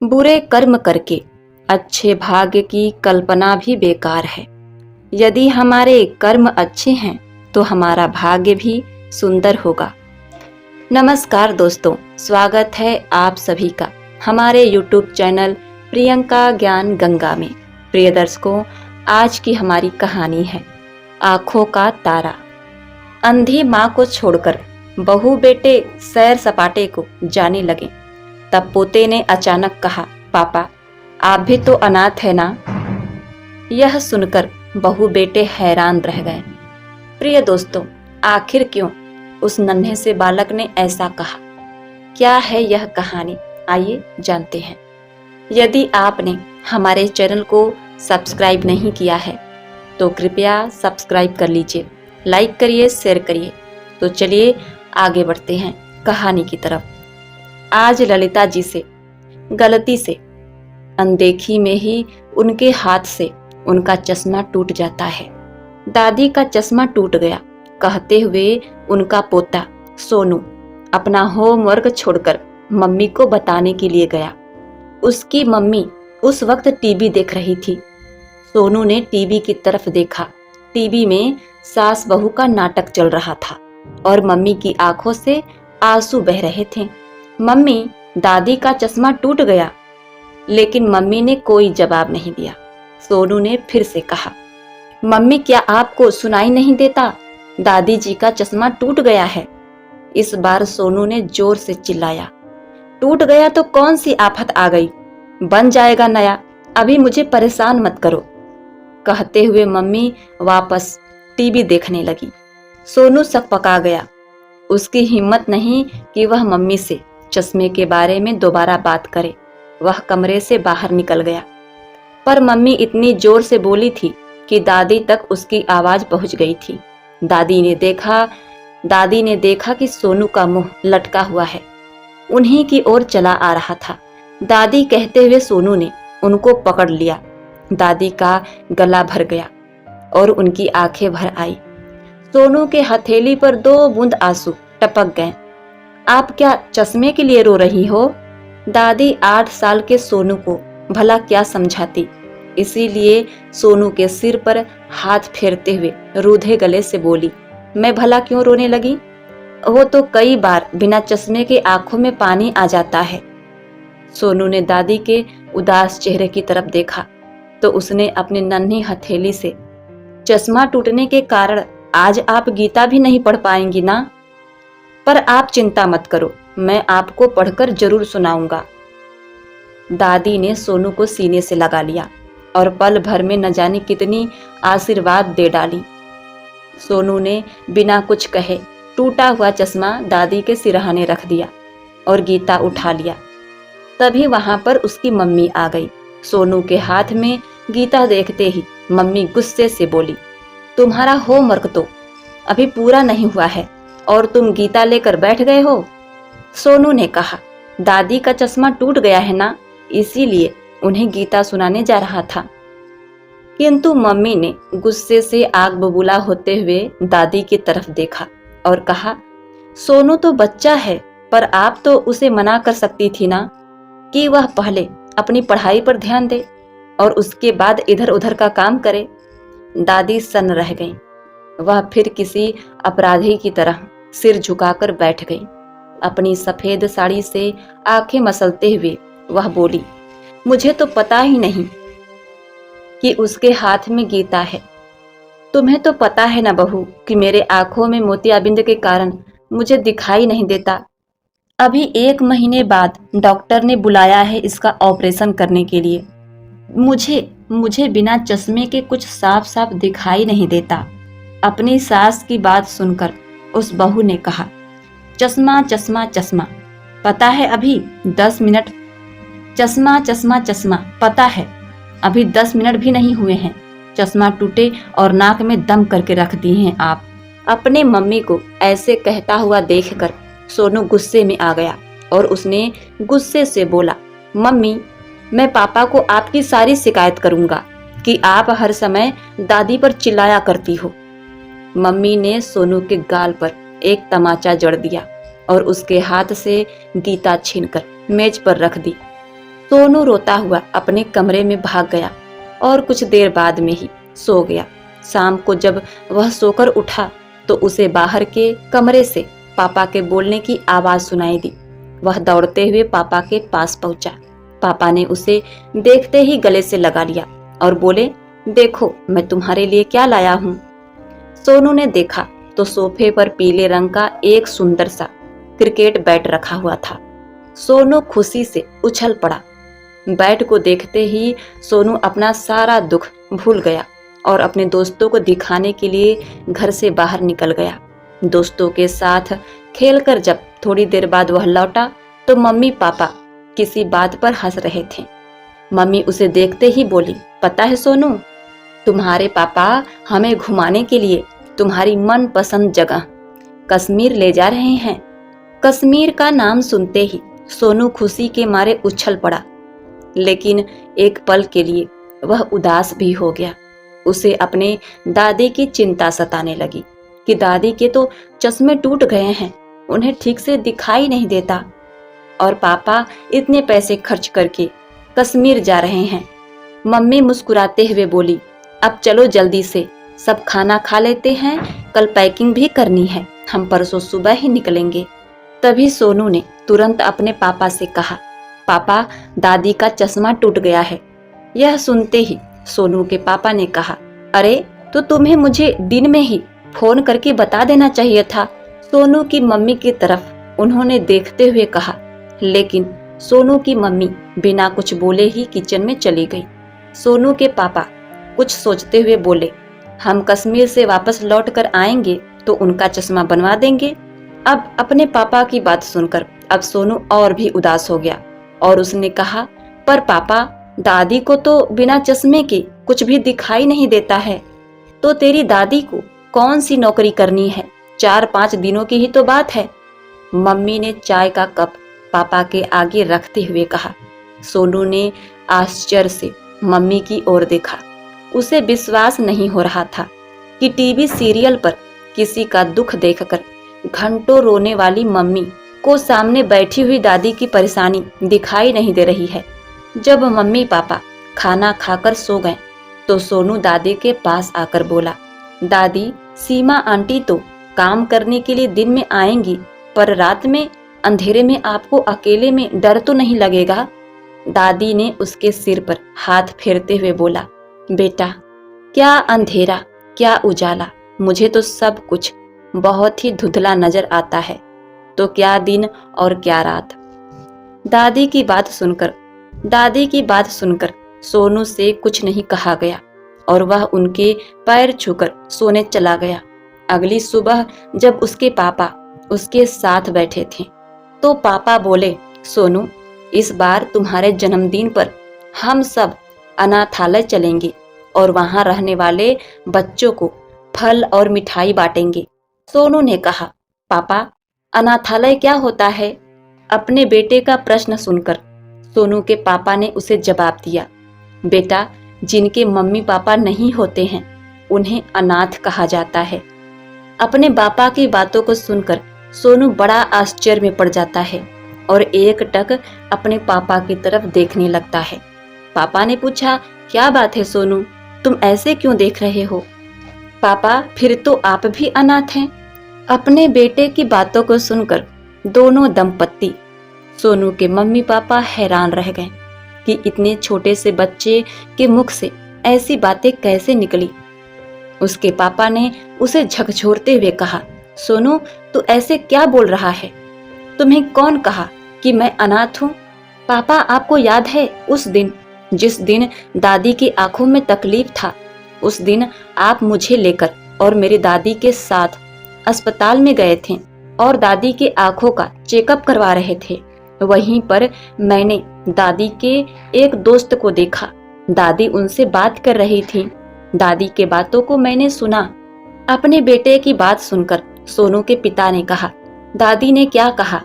बुरे कर्म करके अच्छे भाग्य की कल्पना भी बेकार है। यदि हमारे कर्म अच्छे हैं तो हमारा भाग्य भी सुंदर होगा। नमस्कार दोस्तों, स्वागत है आप सभी का हमारे YouTube चैनल प्रियंका ज्ञान गंगा में। प्रिय दर्शकों, आज की हमारी कहानी है आँखों का तारा। अंधी माँ को छोड़कर बहू बेटे सैर सपाटे को जाने लगे। तब पोते ने अचानक कहा, पापा आप भी तो अनाथ है ना। यह सुनकर बहू बेटे हैरान रह गए। प्रिय दोस्तों, आखिर क्यों उस नन्हे से बालक ने ऐसा कहा? क्या है यह कहानी, आइए जानते हैं। यदि आपने हमारे चैनल को सब्सक्राइब नहीं किया है तो कृपया सब्सक्राइब कर लीजिए, लाइक करिए, शेयर करिए। तो चलिए आगे बढ़ते हैं कहानी की तरफ। आज ललिता जी से गलती से अनदेखी में ही उनके हाथ से उनका चश्मा टूट जाता है। दादी का चश्मा टूट गया कहते हुए उनका पोता सोनू अपना होमवर्क छोड़कर मम्मी को बताने के लिए गया। उसकी मम्मी उस वक्त टीवी देख रही थी। सोनू ने टीवी की तरफ देखा। टीवी में सास बहू का नाटक चल रहा था और मम्मी की आंखों से आंसू बह रहे थे। मम्मी, दादी का चश्मा टूट गया। लेकिन मम्मी ने कोई जवाब नहीं दिया। सोनू ने फिर से कहा, मम्मी क्या आपको सुनाई नहीं देता? दादी जी का चश्मा टूट गया है। इस बार सोनू ने जोर से चिल्लाया। टूट गया तो कौन सी आफत आ गई, बन जाएगा नया, अभी मुझे परेशान मत करो। कहते हुए मम्मी वापस टीवी देखने लगी। सोनू सकपका गया। उसकी हिम्मत नहीं कि वह मम्मी से चश्मे के बारे में दोबारा बात करे। वह कमरे से बाहर निकल गया। पर मम्मी इतनी जोर से बोली थी कि दादी तक उसकी आवाज पहुंच गई थी। दादी ने देखा कि सोनू का मुंह लटका हुआ है, उन्हीं की ओर चला आ रहा था। दादी कहते हुए सोनू ने उनको पकड़ लिया। दादी का गला भर गया और उनकी आंखें भर आई। सोनू के हथेली पर 2 बूंद आंसू टपक गए। आप क्या चश्मे के लिए रो रही हो? दादी 8 साल के सोनू को भला क्या समझाती, इसीलिए सोनू के सिर पर हाथ फेरते हुए रूधे गले से बोली, मैं भला क्यों रोने लगी? वो तो कई बार बिना चश्मे के आंखों में पानी आ जाता है। सोनू ने दादी के उदास चेहरे की तरफ देखा तो उसने अपनी नन्ही हथेली से, चश्मा टूटने के कारण आज आप गीता भी नहीं पढ़ पाएंगी ना? पर आप चिंता मत करो, मैं आपको पढ़कर जरूर सुनाऊंगा। दादी ने सोनू को सीने से लगा लिया और पल भर में न जाने कितनी आशीर्वाद दे डाली। सोनू ने बिना कुछ कहे टूटा हुआ चश्मा दादी के सिरहाने रख दिया और गीता उठा लिया। तभी वहां पर उसकी मम्मी आ गई। सोनू के हाथ में गीता देखते ही मम्मी गुस्से से बोली, तुम्हारा होमवर्क तो अभी पूरा नहीं हुआ है और तुम गीता लेकर बैठ गए हो। सोनू ने कहा, दादी का चश्मा टूट गया है ना, इसीलिए उन्हें गीता सुनाने जा रहा था। किंतु मम्मी ने गुस्से से आग बबूला होते हुए दादी की तरफ देखा और कहा, सोनू तो बच्चा है, पर आप तो उसे मना कर सकती थी ना कि वह पहले अपनी पढ़ाई पर ध्यान दे और उसके बाद इधर उधर का काम करे। दादी सन्न रह गई। वह फिर किसी अपराधी की तरह सिर झुकाकर बैठ गई। अपनी सफेद साड़ी से आंखें मसलते हुए वह बोली, मुझे तो पता ही नहीं कि उसके हाथ में गीता है। तुम्हें तो पता है ना बहू कि मेरे आंखों में मोतियाबिंद के कारण मुझे दिखाई नहीं देता। अभी 1 महीने बाद डॉक्टर ने बुलाया है इसका ऑपरेशन करने के लिए। मुझे बिना चश्मे के कुछ साफ साफ दिखाई नहीं देता। अपनी सास की बात सुनकर उस बहू ने कहा, चश्मा चश्मा चश्मा, पता है अभी 10 मिनट, चश्मा चश्मा चश्मा, पता है अभी 10 मिनट भी नहीं हुए हैं, चश्मा टूटे और नाक में दम करके रख दिए हैं आप। अपने मम्मी को ऐसे कहता हुआ देखकर सोनू गुस्से में आ गया और उसने गुस्से से बोला, मम्मी मैं पापा को आपकी सारी शिकायत करूंगा कि आप हर समय दादी पर चिल्लाया करती हो। मम्मी ने सोनू के गाल पर एक तमाचा जड़ दिया और उसके हाथ से गीता छीनकर मेज पर रख दी। सोनू रोता हुआ अपने कमरे में भाग गया और कुछ देर बाद में ही सो गया। शाम को जब वह सोकर उठा तो उसे बाहर के कमरे से पापा के बोलने की आवाज सुनाई दी। वह दौड़ते हुए पापा के पास पहुंचा। पापा ने उसे देखते ही गले से लगा लिया और बोले, देखो मैं तुम्हारे लिए क्या लाया हूँ। सोनू ने देखा तो सोफे पर पीले रंग का एक सुंदर सा क्रिकेट बैट रखा हुआ था। सोनू खुशी से उछल पड़ा। बैट को देखते ही सोनू अपना सारा दुख भूल गया और अपने दोस्तों को दिखाने के लिए घर से बाहर निकल गया। दोस्तों के साथ खेलकर जब थोड़ी देर बाद वह लौटा तो मम्मी पापा किसी बात पर हंस रहे थे। मम्मी उसे देखते ही बोली, पता है सोनू, तुम्हारे पापा हमें घुमाने के लिए तुम्हारी मनपसंद जगह कश्मीर ले जा रहे हैं। कश्मीर का नाम सुनते ही सोनू खुशी के मारे उछल पड़ा, लेकिन एक पल के लिए वह उदास भी हो गया। उसे अपने दादी की चिंता सताने लगी कि दादी के तो चश्मे टूट गए हैं, उन्हें ठीक से दिखाई नहीं देता, और पापा इतने पैसे खर्च करके कश्मीर जा रहे हैं। मम्मी मुस्कुराते हुए बोली, अब चलो जल्दी से सब खाना खा लेते हैं, कल पैकिंग भी करनी है, हम परसों सुबह ही निकलेंगे। तभी सोनू ने तुरंत अपने पापा से कहा, पापा दादी का चश्मा टूट गया है। यह सुनते ही सोनू के पापा ने कहा, अरे तो तुम्हें मुझे दिन में ही फोन करके बता देना चाहिए था। सोनू की मम्मी की तरफ उन्होंने देखते हुए कहा, लेकिन सोनू की मम्मी बिना कुछ बोले ही किचन में चली गई। सोनू के पापा कुछ सोचते हुए बोले, हम कश्मीर से वापस लौट कर आएंगे तो उनका चश्मा बनवा देंगे। अब अपने पापा की बात सुनकर अब सोनू और भी उदास हो गया और उसने कहा, पर पापा दादी को तो बिना चश्मे के कुछ भी दिखाई नहीं देता है, तो तेरी दादी को कौन सी नौकरी करनी है, 4-5 दिनों की ही तो बात है। मम्मी ने चाय का कप पापा के आगे रखते हुए कहा। सोनू ने आश्चर्य से मम्मी की ओर देखा। उसे विश्वास नहीं हो रहा था कि टीवी सीरियल पर किसी का दुख देखकर घंटों रोने वाली मम्मी को सामने बैठी हुई दादी की परेशानी दिखाई नहीं दे रही है। जब मम्मी पापा खाना खाकर सो गए तो सोनू दादी के पास आकर बोला, दादी सीमा आंटी तो काम करने के लिए दिन में आएंगी, पर रात में अंधेरे में आपको अकेले में डर तो नहीं लगेगा? दादी ने उसके सिर पर हाथ फेरते हुए बोला, बेटा क्या अंधेरा क्या उजाला, मुझे तो सब कुछ बहुत ही धुंधला नजर आता है, तो क्या दिन और क्या रात। दादी की बात सुनकर सोनू से कुछ नहीं कहा गया और वह उनके पैर छूकर सोने चला गया। अगली सुबह जब उसके पापा उसके साथ बैठे थे तो पापा बोले, सोनू इस बार तुम्हारे जन्मदिन पर हम सब अनाथालय चलेंगे और वहां रहने वाले बच्चों को फल और मिठाई बांटेंगे। सोनू ने कहा, पापा अनाथालय क्या होता है? अपने बेटे का प्रश्न सुनकर सोनू के पापा ने उसे जवाब दिया, बेटा जिनके मम्मी पापा नहीं होते हैं उन्हें अनाथ कहा जाता है। अपने पापा की बातों को सुनकर सोनू बड़ा आश्चर्य में पड़ जाता है और एकटक अपने पापा की तरफ देखने लगता है। पापा ने पूछा, क्या बात है सोनू, तुम ऐसे क्यों देख रहे हो? पापा फिर तो आप भी अनाथ हैं। अपने बेटे की बातों को सुनकर दोनों दंपत्ति सोनू के मम्मी पापा हैरान रह गए कि इतने छोटे से बच्चे के मुख से ऐसी बातें कैसे निकली। उसके पापा ने उसे झकझोरते हुए कहा, सोनू तू ऐसे क्या बोल रहा है? तुम्हें कौन कहा कि मैं अनाथ हूँ? पापा आपको याद है उस दिन जिस दिन दादी की आंखों में तकलीफ था, उस दिन आप मुझे लेकर और मेरी दादी के साथ अस्पताल में गए थे और दादी के आंखों का चेकअप करवा रहे थे। वहीं पर मैंने दादी के एक दोस्त को देखा। दादी उनसे बात कर रही थी। दादी के बातों को मैंने सुना। अपने बेटे की बात सुनकर सोनू के पिता ने कहा, दादी ने क्या कहा?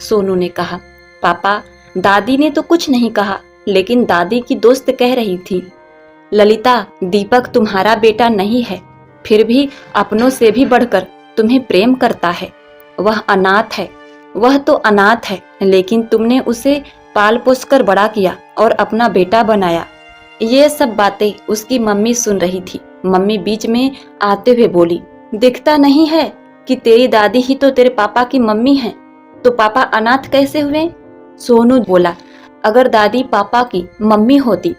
सोनू ने कहा, पापा दादी ने तो कुछ नहीं कहा, लेकिन दादी की दोस्त कह रही थी, ललिता दीपक तुम्हारा बेटा नहीं है, फिर भी अपनों से भी बढ़कर तुम्हें प्रेम करता है। वह अनाथ है, वह तो अनाथ है, लेकिन तुमने उसे पाल पोस कर बड़ा किया और अपना बेटा बनाया। ये सब बातें उसकी मम्मी सुन रही थी। मम्मी बीच में आते हुए बोली, दिखता नहीं है कि तेरी दादी ही तो तेरे पापा की मम्मी है, तो पापा अनाथ कैसे हुए? सोनू बोला, अगर दादी पापा की मम्मी होती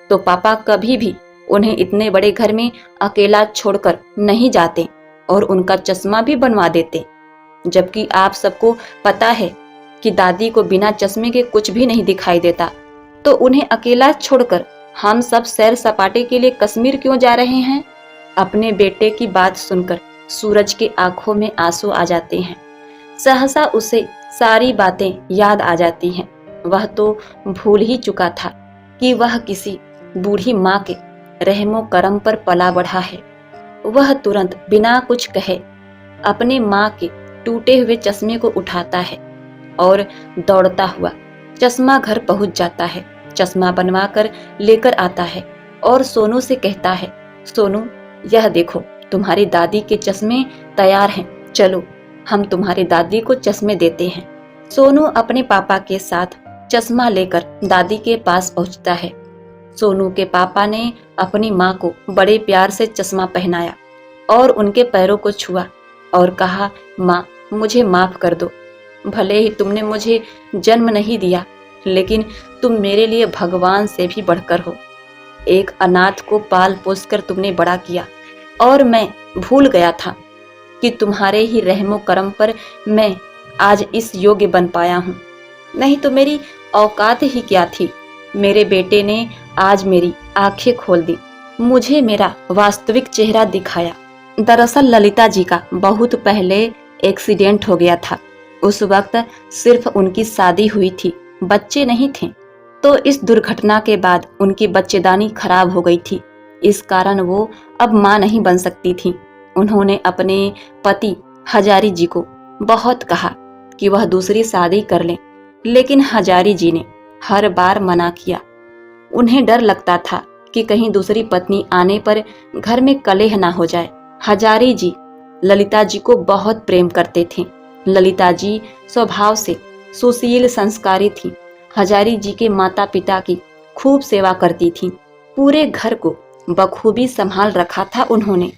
तो पापा कभी भी उन्हें इतने बड़े घर में अकेला छोड़कर नहीं जाते और उनका चश्मा भी बनवा देते। जबकि आप सबको पता है कि दादी को बिना चश्मे के कुछ भी नहीं दिखाई देता, तो उन्हें अकेला छोड़कर हम सब सैर सपाटे के लिए कश्मीर क्यों जा रहे हैं? अपने बेटे की बात सुनकर सूरज की आंखों में आंसू आ जाते हैं। सहसा उसे सारी बातें याद आ जाती हैं। वह तो भूल ही चुका था कि वह किसी बूढ़ी माँ के रहमो करम पर पला बढ़ा है। वह तुरंत बिना कुछ कहे अपने माँ के टूटे हुए चश्मे को उठाता है और दौड़ता हुआ चश्मा घर पहुंच जाता है। चश्मा बनवा कर लेकर आता है और सोनू से कहता है, सोनू यह देखो तुम्हारी दादी के चश्मे तैयार हैं, चलो हम तुम्हारी दादी को चश्मे देते हैं। सोनू अपने पापा के साथ चश्मा लेकर दादी के पास पहुंचता है। सोनू के पापा ने अपनी माँ को बड़े प्यार से चश्मा पहनाया और उनके पैरों को छुआ और कहा, माँ मुझे माफ कर दो, भले ही तुमने मुझे जन्म नहीं दिया, लेकिन तुम मेरे लिए भगवान से भी बढ़कर हो। एक अनाथ को पाल पोस कर तुमने बड़ा किया और मैं भूल गया था कि तुम्हारे ही रहमो करम पर मैं आज इस योग्य बन पाया हूँ, नहीं तो मेरी औकात ही क्या थी। मेरे बेटे ने आज मेरी आंखें खोल दी, मुझे मेरा वास्तविक चेहरा दिखाया। दरअसल ललिता जी का बहुत पहले एक्सीडेंट हो गया था। उस वक्त सिर्फ उनकी शादी हुई थी, बच्चे नहीं थे। तो इस दुर्घटना के बाद उनकी बच्चेदानी खराब हो गई थी। इस कारण वो अब मां नहीं बन सकती थी। उन्होंने अपने पति हजारी जी को बहुत कहा कि वह दूसरी शादी कर लें, लेकिन हजारी जी ने हर बार मना किया। उन्हें डर लगता था कि कहीं दूसरी पत्नी आने पर घर में कलह ना हो जाए। हजारी जी ललिता जी को बहुत प्रेम करते थे। ललिता जी स्वभाव से सुशील संस्कारी थी। हजारी जी के माता पिता की खूब सेवा करती थी। पूरे घर को बखूबी संभाल रखा था उन्होंने।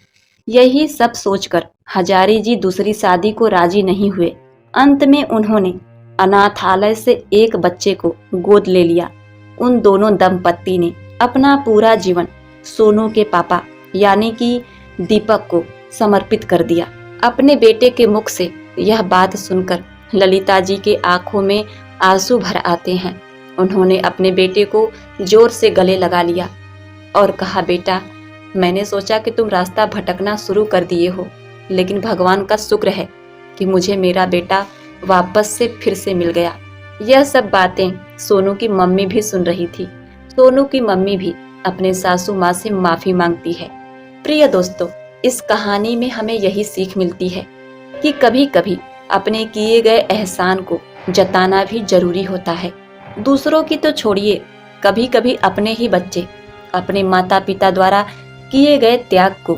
यही सब सोचकर हजारी जी दूसरी शादी को राजी नहीं हुए। अंत में उन्होंने अनाथालय से एक बच्चे को गोद ले लिया। उन दोनों दंपत्ति ने अपना पूरा जीवन सोनू के पापा यानी कि दीपक को समर्पित कर दिया। अपने बेटे के मुख से यह बात सुनकर ललिता जी के आंखों में आंसू भर आते हैं। उन्होंने अपने बेटे को जोर से गले लगा लिया और कहा, बेटा मैंने सोचा कि तुम रास्ता भटकना शुरू कर दिए हो, लेकिन भगवान का शुक्र है कि मुझे मेरा बेटा वापस से फिर से मिल गया। यह सब बातें सोनू की मम्मी भी सुन रही थी। सोनू की मम्मी भी अपने सासू माँ से माफी मांगती है। प्रिय दोस्तों, इस कहानी में हमें यही सीख मिलती है कि कभी कभी अपने किए गए एहसान को जताना भी जरूरी होता है। दूसरों की तो छोड़िए, कभी कभी अपने ही बच्चे अपने माता पिता द्वारा किए गए त्याग को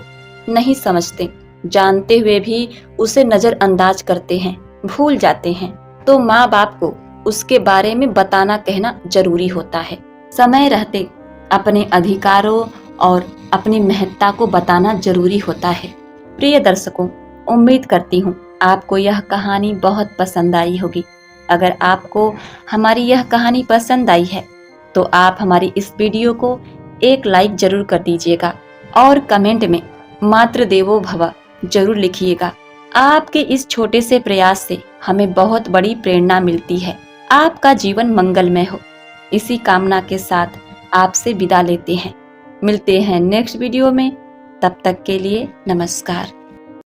नहीं समझते, जानते हुए भी उसे नजरअंदाज करते हैं, भूल जाते हैं। तो माँ बाप को उसके बारे में बताना कहना जरूरी होता है। समय रहते अपने अधिकारों और अपनी महत्ता को बताना जरूरी होता है। प्रिय दर्शकों, उम्मीद करती हूँ आपको यह कहानी बहुत पसंद आई होगी। अगर आपको हमारी यह कहानी पसंद आई है तो आप हमारी इस वीडियो को एक लाइक जरूर कर दीजिएगा और कमेंट में मातृ देवो भव जरूर लिखिएगा। आपके इस छोटे से प्रयास से हमें बहुत बड़ी प्रेरणा मिलती है। आपका जीवन मंगलमय हो, इसी कामना के साथ आपसे विदा लेते हैं। मिलते हैं नेक्स्ट वीडियो में, तब तक के लिए नमस्कार।